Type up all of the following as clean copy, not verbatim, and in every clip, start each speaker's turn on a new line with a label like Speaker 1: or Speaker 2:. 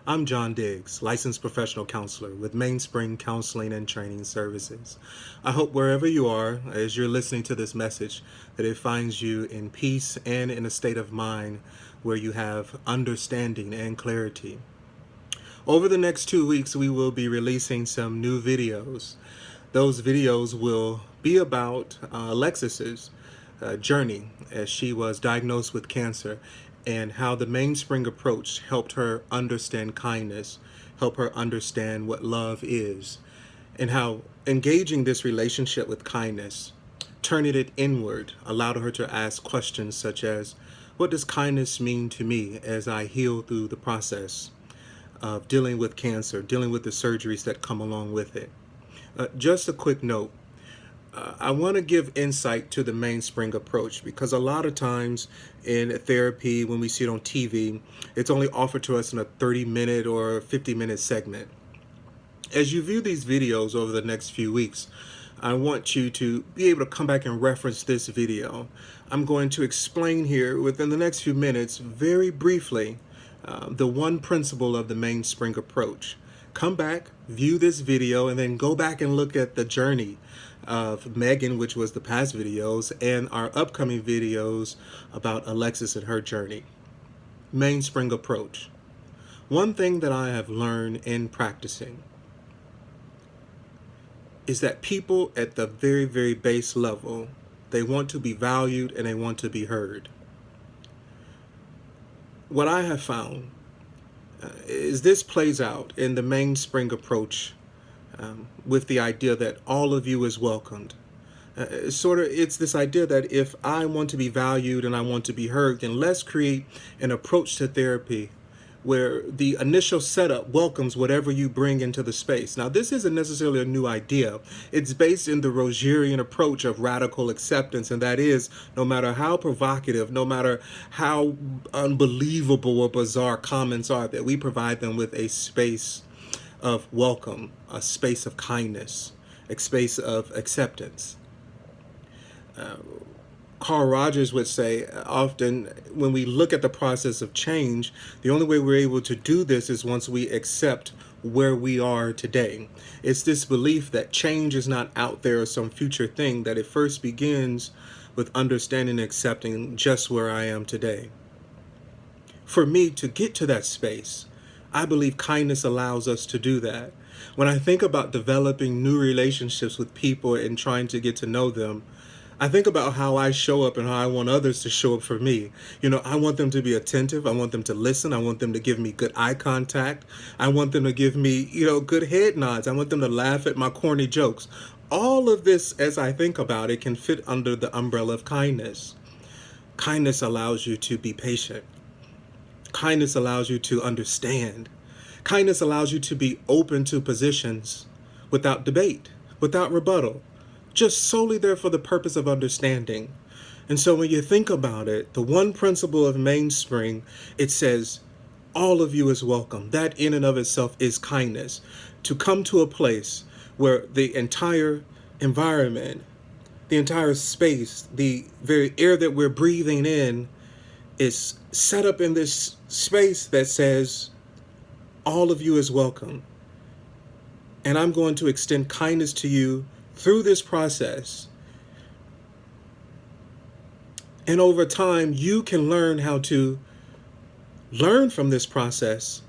Speaker 1: I'm John Diggs, licensed professional counselor with Mainspring Counseling and Training Services. I hope wherever you are, as you're listening to this message, that it finds you in peace and in a state of mind where you have understanding and clarity. Over the next 2 weeks, we will be releasing some new videos. Those videos will be about Alexis's journey as she was diagnosed with cancer and how the Mainspring Approach helped her understand kindness, help her understand what love is, and how engaging this relationship with kindness, turning it inward, allowed her to ask questions such as, what does kindness mean to me as I heal through the process of dealing with cancer, dealing with the surgeries that come along with it? Just a quick note. I want to give insight to the Mainspring Approach because a lot of times in therapy, when we see it on TV, it's only offered to us in a 30-minute or 50-minute segment. As you view these videos over the next few weeks, I want you to be able to come back and reference this video. I'm going to explain here within the next few minutes, very briefly, the one principle of the Mainspring Approach. Come back, view this video, and then go back and look at the journey of Megan, which was the past videos, and our upcoming videos about Alexis and her journey. Mainspring Approach. One thing that I have learned in practicing is that people at the very, very base level, they want to be valued and they want to be heard. What I have found is this plays out in the Mainspring Approach with the idea that all of you is welcomed. It's this idea that if I want to be valued and I want to be heard, then let's create an approach to therapy where the initial setup welcomes whatever you bring into the space. Now, this isn't necessarily a new idea. It's based in the Rogerian approach of radical acceptance, and that is, no matter how provocative, no matter how unbelievable or bizarre comments are, that we provide them with a space of welcome, a space of kindness, a space of acceptance. Carl Rogers would say often when we look at the process of change, the only way we're able to do this is once we accept where we are today. It's this belief that change is not out there or some future thing, that it first begins with understanding and accepting just where I am today. For me to get to that space, I believe kindness allows us to do that. When I think about developing new relationships with people and trying to get to know them, I think about how I show up and how I want others to show up for me. I want them to be attentive. I want them to listen. I want them to give me good eye contact. I want them to give me, good head nods. I want them to laugh at my corny jokes. All of this, as I think about it, can fit under the umbrella of kindness. Kindness allows you to be patient. Kindness allows you to understand. Kindness allows you to be open to positions without debate, without rebuttal, just solely there for the purpose of understanding. And so when you think about it, the one principle of Mainspring, it says, all of you is welcome. That in and of itself is kindness. To come to a place where the entire environment, the entire space, the very air that we're breathing in is set up in this space that says, all of you is welcome. And I'm going to extend kindness to you through this process. And over time, you can learn how to learn from this process,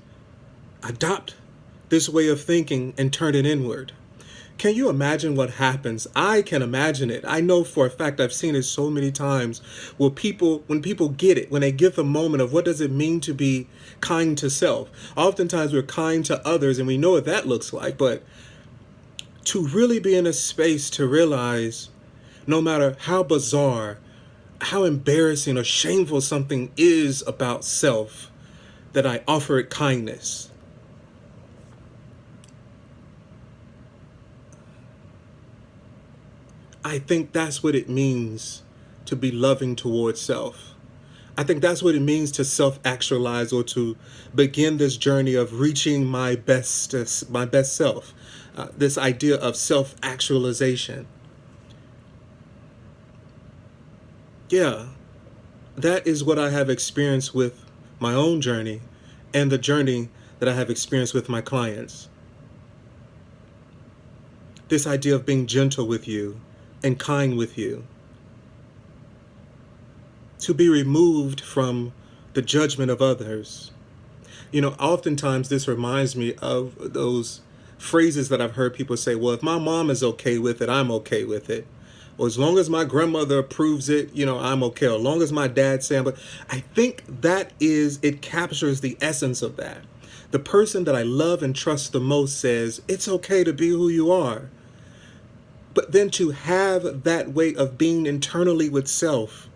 Speaker 1: adopt this way of thinking, and turn it inward. Can you imagine what happens? I can imagine it. I know for a fact, I've seen it so many times when people get it, when they get the moment of what does it mean to be kind to self. Oftentimes we're kind to others and we know what that looks like, but to really be in a space to realize no matter how bizarre, how embarrassing or shameful something is about self, that I offer it kindness. I think that's what it means to be loving towards self. I think that's what it means to self-actualize or to begin this journey of reaching my best self. This idea of self-actualization. Yeah, that is what I have experienced with my own journey and the journey that I have experienced with my clients. This idea of being gentle with you and kind with you, to be removed from the judgment of others. You know, oftentimes this reminds me of those phrases that I've heard people say, well, if my mom is okay with it, I'm okay with it. Or as long as my grandmother approves it, you know, I'm okay. Or as long as my dad's saying, but I think that it captures the essence of that. The person that I love and trust the most says, it's okay to be who you are. But then to have that way of being internally with self,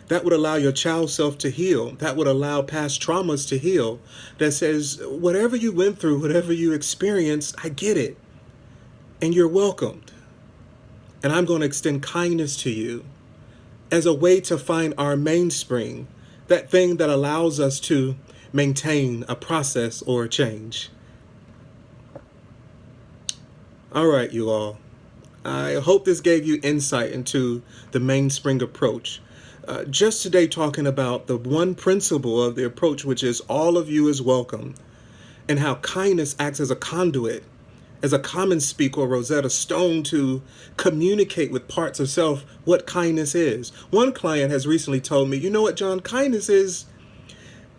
Speaker 1: that would allow your child self to heal. That would allow past traumas to heal. That says, whatever you went through, whatever you experienced, I get it. And you're welcomed. And I'm going to extend kindness to you as a way to find our mainspring, that thing that allows us to maintain a process or a change. All right, you all. I hope this gave you insight into the Mainspring Approach. Just today talking about the one principle of the approach, which is all of you is welcome, and how kindness acts as a conduit, as a common speak or Rosetta Stone to communicate with parts of self what kindness is. One client has recently told me, you know what, John, kindness is,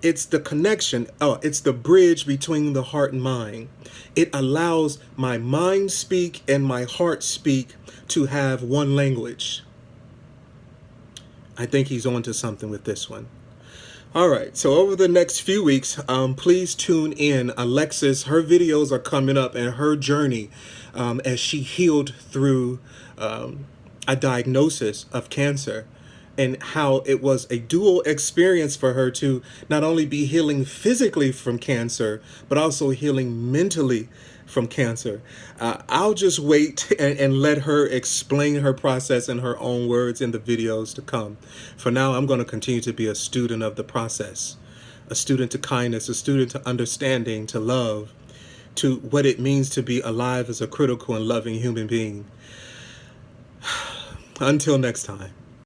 Speaker 1: it's the connection, it's the bridge between the heart and mind. It allows my mind speak and my heart speak to have one language. I think he's on to something with this one. All right, so over the next few weeks, please tune in. Alexis, her videos are coming up and her journey as she healed through a diagnosis of cancer, and how it was a dual experience for her to not only be healing physically from cancer, but also healing mentally from cancer. I'll just wait and let her explain her process in her own words in the videos to come. For now, I'm going to continue to be a student of the process, a student to kindness, a student to understanding, to love, to what it means to be alive as a critical and loving human being. Until next time.